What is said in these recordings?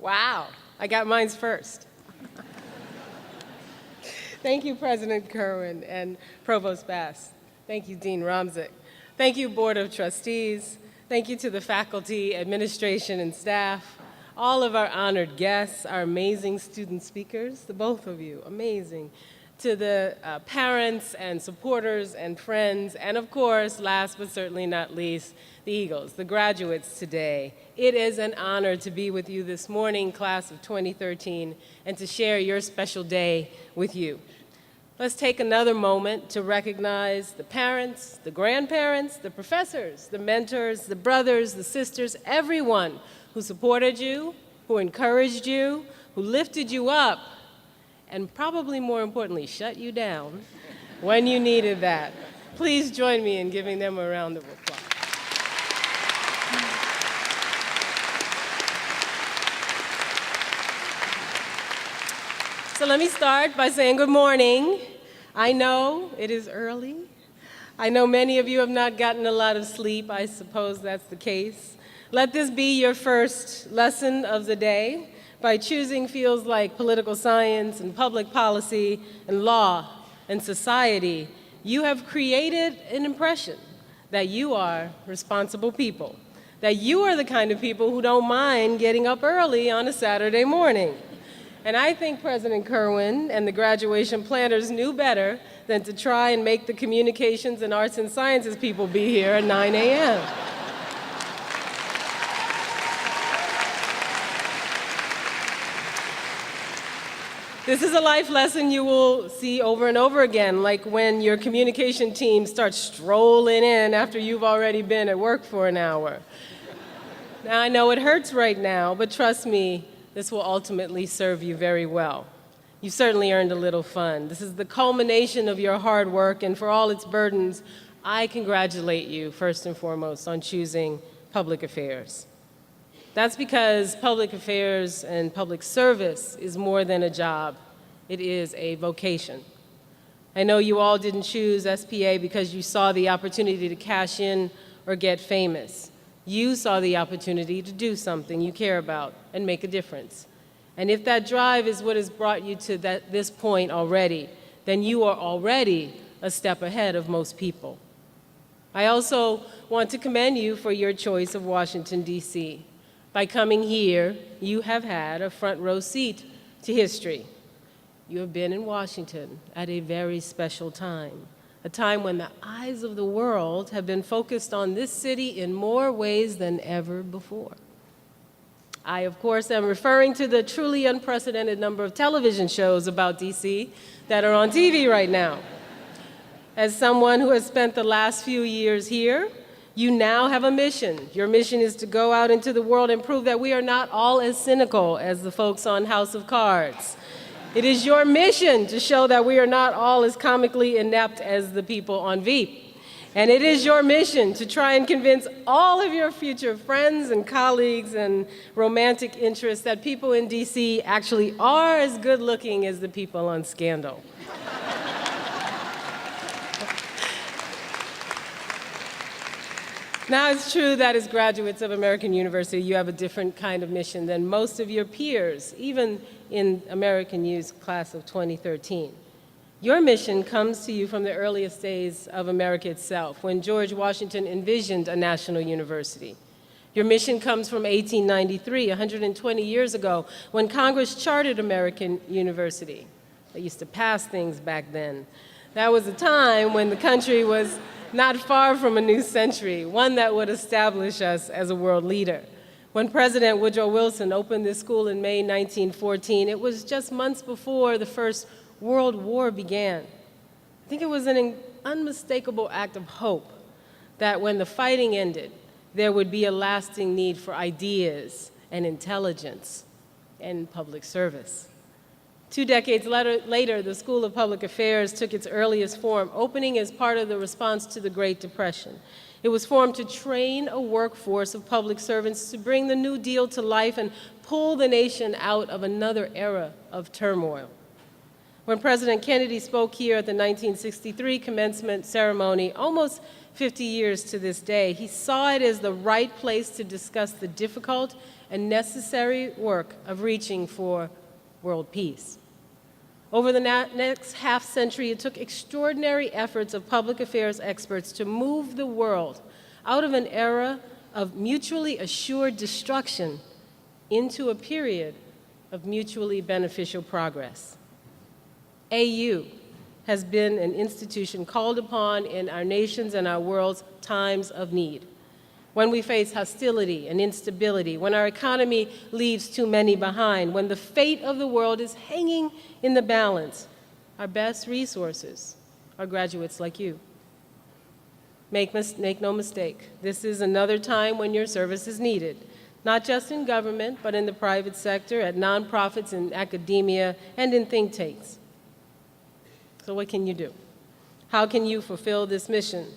Wow, I got mine's first. Thank you, President Kerwin and Provost Bass. Thank you, Dean Romzik. Thank you, Board of Trustees. Thank you to the faculty, administration, and staff, all of our honored guests, our amazing student speakers, the both of you, amazing. To the parents and supporters and friends, and of course, last but certainly not least, the Eagles, the graduates today. It is an honor to be with you this morning, class of 2013, and to share your special day with you. Let's take another moment to recognize the parents, the grandparents, the professors, the mentors, the brothers, the sisters, everyone who supported you, who encouraged you, who lifted you up, and probably more importantly, shut you down when you needed that. Please join me in giving them a round of applause. So let me start by saying good morning. I know it is early. I know many of you have not gotten a lot of sleep. I suppose that's the case. Let this be your first lesson of the day by choosing fields like political science and public policy and law and society. You have created an impression that you are responsible people, that you are the kind of people who don't mind getting up early on a Saturday morning. And I think President Kerwin and the graduation planners knew better than to try and make the communications and arts and sciences people be here at 9 a.m. This is a life lesson you will see over and over again, like when your communication team starts strolling in after you've already been at work for an hour. Now, I know it hurts right now, but trust me, this will ultimately serve you very well. You certainly earned a little fun. This is the culmination of your hard work, and for all its burdens, I congratulate you, first and foremost, on choosing public affairs. That's because public affairs and public service is more than a job. It is a vocation. I know you all didn't choose SPA because you saw the opportunity to cash in or get famous. You saw the opportunity to do something you care about and make a difference. And if that drive is what has brought you to this point already, then you are already a step ahead of most people. I also want to commend you for your choice of Washington, D.C. By coming here, you have had a front row seat to history. You have been in Washington at a very special time, a time when the eyes of the world have been focused on this city in more ways than ever before. I, of course, am referring to the truly unprecedented number of television shows about D.C. that are on TV right now. As someone who has spent the last few years here, you now have a mission. Your mission is to go out into the world and prove that we are not all as cynical as the folks on House of Cards. It is your mission to show that we are not all as comically inept as the people on Veep. And it is your mission to try and convince all of your future friends and colleagues and romantic interests that people in D.C. actually are as good looking as the people on Scandal. Now, it's true that as graduates of American University, you have a different kind of mission than most of your peers, even in American U's class of 2013. Your mission comes to you from the earliest days of America itself, when George Washington envisioned a national university. Your mission comes from 1893, 120 years ago, when Congress chartered American University. They used to pass things back then. That was a time when the country was not far from a new century, one that would establish us as a world leader. When President Woodrow Wilson opened this school in May 1914, it was just months before the First World War began. I think it was an unmistakable act of hope that when the fighting ended, there would be a lasting need for ideas and intelligence and public service. 2 decades later, the School of Public Affairs took its earliest form, opening as part of the response to the Great Depression. It was formed to train a workforce of public servants to bring the New Deal to life and pull the nation out of another era of turmoil. When President Kennedy spoke here at the 1963 commencement ceremony, almost 50 years to this day, he saw it as the right place to discuss the difficult and necessary work of reaching for world peace. Over the next half-century, it took extraordinary efforts of public affairs experts to move the world out of an era of mutually assured destruction into a period of mutually beneficial progress. AU has been an institution called upon in our nation's and our world's times of need. When we face hostility and instability, when our economy leaves too many behind, when the fate of the world is hanging in the balance, our best resources are graduates like you. Make no mistake, this is another time when your service is needed, not just in government, but in the private sector, at nonprofits, in academia, and in think tanks. So what can you do? How can you fulfill this mission?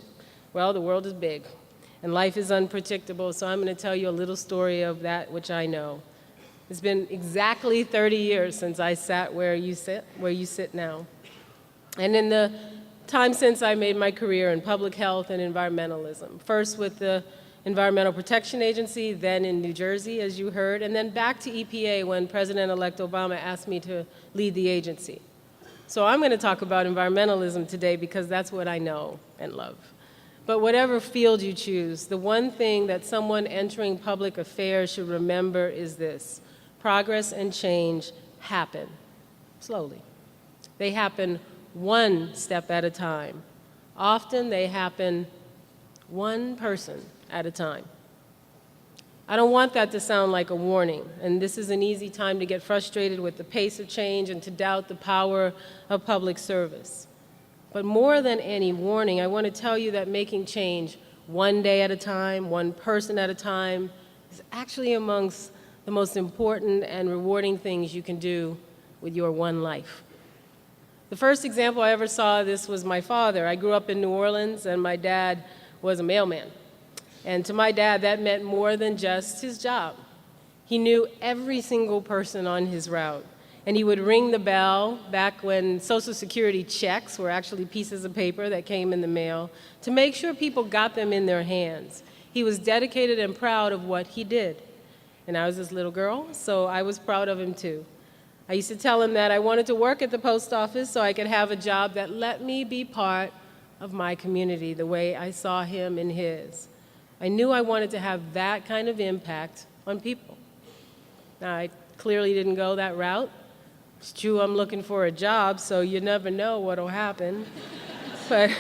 Well, the world is big, and life is unpredictable, so I'm going to tell you a little story of that which I know. It's been exactly 30 years since I sat where you sit now. And in the time since I made my career in public health and environmentalism, first with the Environmental Protection Agency, then in New Jersey, as you heard, and then back to EPA when President-elect Obama asked me to lead the agency. So I'm going to talk about environmentalism today because that's what I know and love. But whatever field you choose, the one thing that someone entering public affairs should remember is this: progress and change happen slowly. They happen one step at a time. Often they happen one person at a time. I don't want that to sound like a warning, and this is an easy time to get frustrated with the pace of change and to doubt the power of public service. But more than any warning, I want to tell you that making change one day at a time, one person at a time, is actually amongst the most important and rewarding things you can do with your one life. The first example I ever saw of this was my father. I grew up in New Orleans, and my dad was a mailman. And to my dad, that meant more than just his job. He knew every single person on his route. And he would ring the bell back when Social Security checks were actually pieces of paper that came in the mail to make sure people got them in their hands. He was dedicated and proud of what he did. And I was this little girl, so I was proud of him too. I used to tell him that I wanted to work at the post office so I could have a job that let me be part of my community the way I saw him in his. I knew I wanted to have that kind of impact on people. Now, I clearly didn't go that route. It's true I'm looking for a job, so you never know what'll happen. But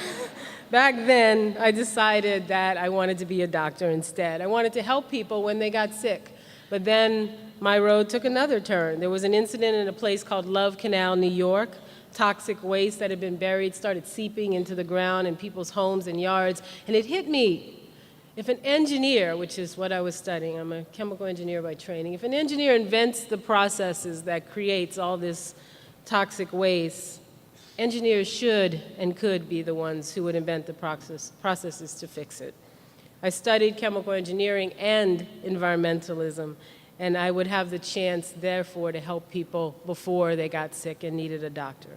back then, I decided that I wanted to be a doctor instead. I wanted to help people when they got sick. But then my road took another turn. There was an incident in a place called Love Canal, New York. Toxic waste that had been buried started seeping into the ground in people's homes and yards, and it hit me. If an engineer, which is what I was studying, I'm a chemical engineer by training, if an engineer invents the processes that creates all this toxic waste, engineers should and could be the ones who would invent the processes to fix it. I studied chemical engineering and environmentalism, and I would have the chance, therefore, to help people before they got sick and needed a doctor.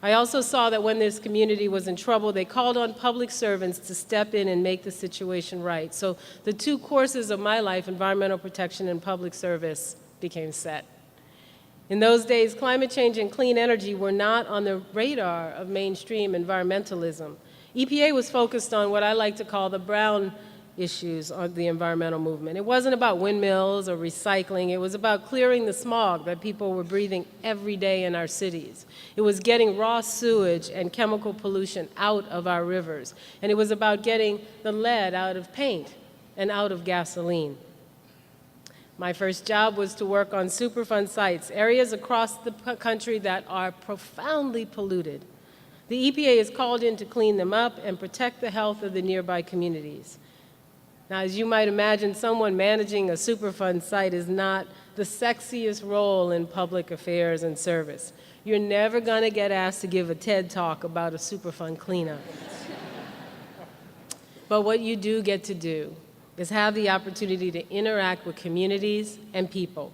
I also saw that when this community was in trouble, they called on public servants to step in and make the situation right. So the two courses of my life, environmental protection and public service, became set. In those days, climate change and clean energy were not on the radar of mainstream environmentalism. EPA was focused on what I like to call the brown issues of the environmental movement. It wasn't about windmills or recycling. It was about clearing the smog that people were breathing every day in our cities. It was getting raw sewage and chemical pollution out of our rivers. And it was about getting the lead out of paint and out of gasoline. My first job was to work on Superfund sites, areas across the country that are profoundly polluted. The EPA is called in to clean them up and protect the health of the nearby communities. Now, as you might imagine, someone managing a Superfund site is not the sexiest role in public affairs and service. You're never going to get asked to give a TED Talk about a Superfund cleanup. But what you do get to do is have the opportunity to interact with communities and people.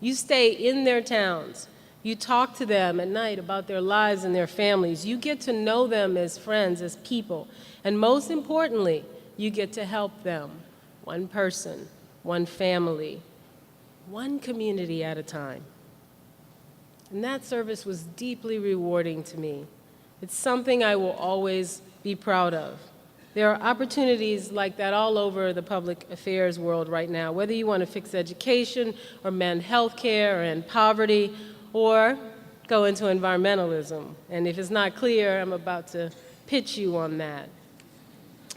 You stay in their towns. You talk to them at night about their lives and their families. You get to know them as friends, as people. And most importantly, you get to help them, one person, one family, one community at a time. And that service was deeply rewarding to me. It's something I will always be proud of. There are opportunities like that all over the public affairs world right now, whether you want to fix education or mend health care or end poverty or go into environmentalism. And if it's not clear, I'm about to pitch you on that.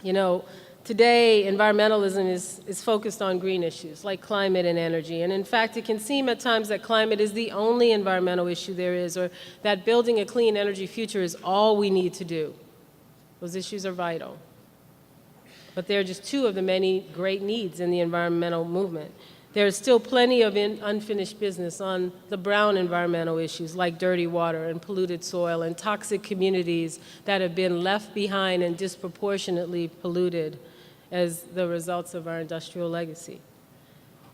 You know, today, environmentalism is focused on green issues like climate and energy. And in fact, it can seem at times that climate is the only environmental issue there is, or that building a clean energy future is all we need to do. Those issues are vital. But they're just two of the many great needs in the environmental movement. There is still plenty of unfinished business on the brown environmental issues like dirty water and polluted soil and toxic communities that have been left behind and disproportionately polluted as the results of our industrial legacy.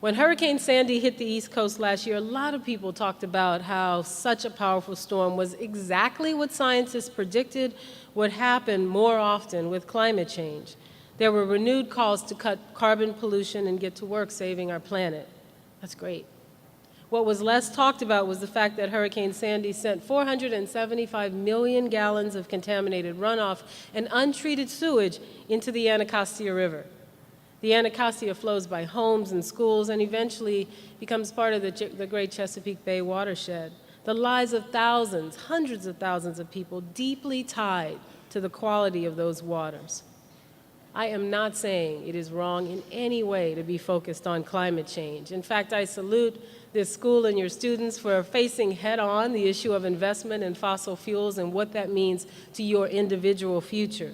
When Hurricane Sandy hit the East Coast last year, a lot of people talked about how such a powerful storm was exactly what scientists predicted would happen more often with climate change. There were renewed calls to cut carbon pollution and get to work saving our planet. That's great. What was less talked about was the fact that Hurricane Sandy sent 475 million gallons of contaminated runoff and untreated sewage into the Anacostia River. The Anacostia flows by homes and schools and eventually becomes part of the Great Chesapeake Bay watershed. The lives of thousands, hundreds of thousands of people deeply tied to the quality of those waters. I am not saying it is wrong in any way to be focused on climate change. In fact, I salute this school and your students for facing head-on the issue of investment in fossil fuels and what that means to your individual future.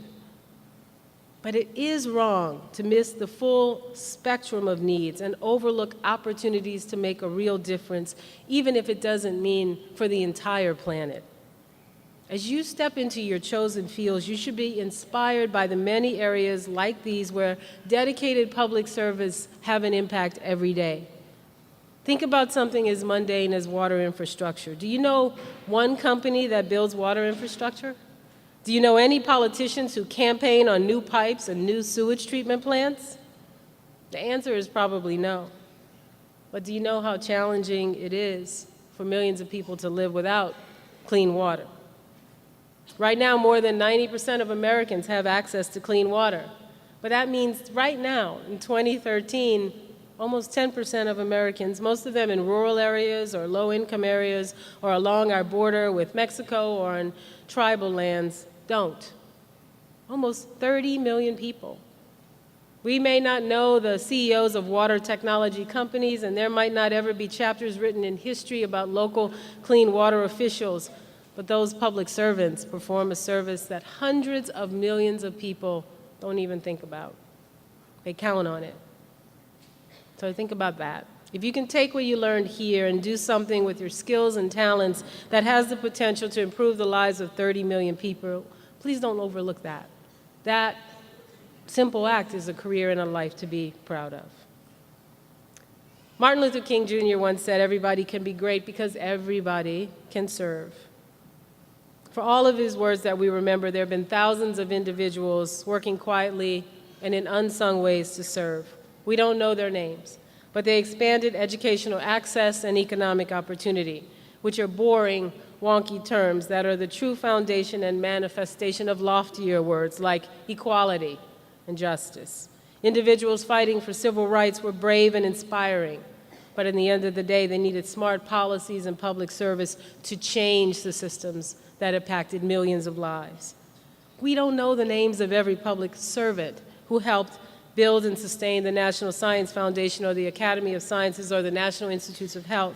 But it is wrong to miss the full spectrum of needs and overlook opportunities to make a real difference, even if it doesn't mean for the entire planet. As you step into your chosen fields, you should be inspired by the many areas like these where dedicated public service have an impact every day. Think about something as mundane as water infrastructure. Do you know one company that builds water infrastructure? Do you know any politicians who campaign on new pipes and new sewage treatment plants? The answer is probably no. But do you know how challenging it is for millions of people to live without clean water? Right now, more than 90% of Americans have access to clean water. But that means right now, in 2013, almost 10% of Americans, most of them in rural areas or low-income areas or along our border with Mexico or in tribal lands, don't. Almost 30 million people. We may not know the CEOs of water technology companies, and there might not ever be chapters written in history about local clean water officials, but those public servants perform a service that hundreds of millions of people don't even think about. They count on it. So think about that. If you can take what you learned here and do something with your skills and talents that has the potential to improve the lives of 30 million people, please don't overlook that. That simple act is a career and a life to be proud of. Martin Luther King Jr. once said, "Everybody can be great because everybody can serve." For all of his words that we remember, there have been thousands of individuals working quietly and in unsung ways to serve. We don't know their names, but they expanded educational access and economic opportunity, which are boring, wonky terms that are the true foundation and manifestation of loftier words like equality and justice. Individuals fighting for civil rights were brave and inspiring, but in the end of the day, they needed smart policies and public service to change the systems that impacted millions of lives. We don't know the names of every public servant who helped build and sustain the National Science Foundation or the Academy of Sciences or the National Institutes of Health,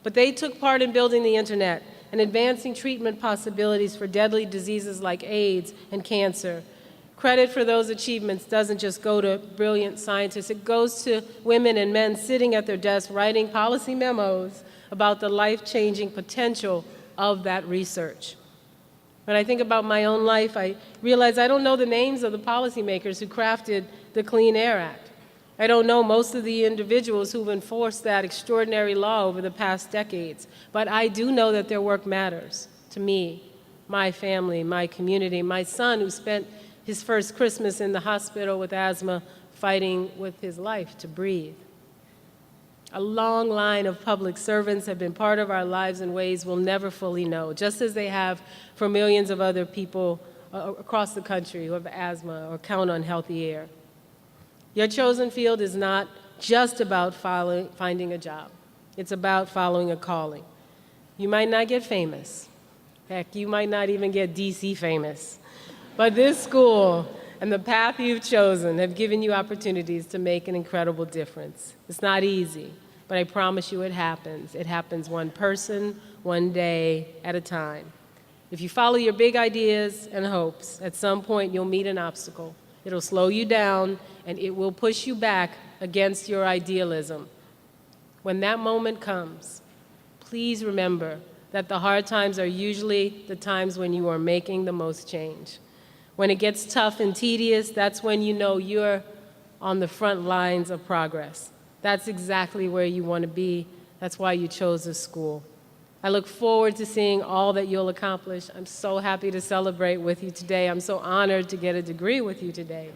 but they took part in building the internet and advancing treatment possibilities for deadly diseases like AIDS and cancer. Credit for those achievements doesn't just go to brilliant scientists, it goes to women and men sitting at their desks writing policy memos about the life-changing potential of that research. When I think about my own life, I realize I don't know the names of the policymakers who crafted the Clean Air Act. I don't know most of the individuals who've enforced that extraordinary law over the past decades, but I do know that their work matters to me, my family, my community, my son who spent his first Christmas in the hospital with asthma, fighting with his life to breathe. A long line of public servants have been part of our lives in ways we'll never fully know, just as they have for millions of other people across the country who have asthma or count on healthy air. Your chosen field is not just about finding a job. It's about following a calling. You might not get famous. Heck, you might not even get DC famous. But this school and the path you've chosen have given you opportunities to make an incredible difference. It's not easy, but I promise you it happens. It happens one person, one day at a time. If you follow your big ideas and hopes, at some point you'll meet an obstacle. It'll slow you down, and it will push you back against your idealism. When that moment comes, please remember that the hard times are usually the times when you are making the most change. When it gets tough and tedious, that's when you know you're on the front lines of progress. That's exactly where you want to be. That's why you chose this school. I look forward to seeing all that you'll accomplish. I'm so happy to celebrate with you today. I'm so honored to get a degree with you today.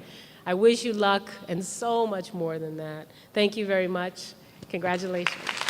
I wish you luck and so much more than that. Thank you very much. Congratulations.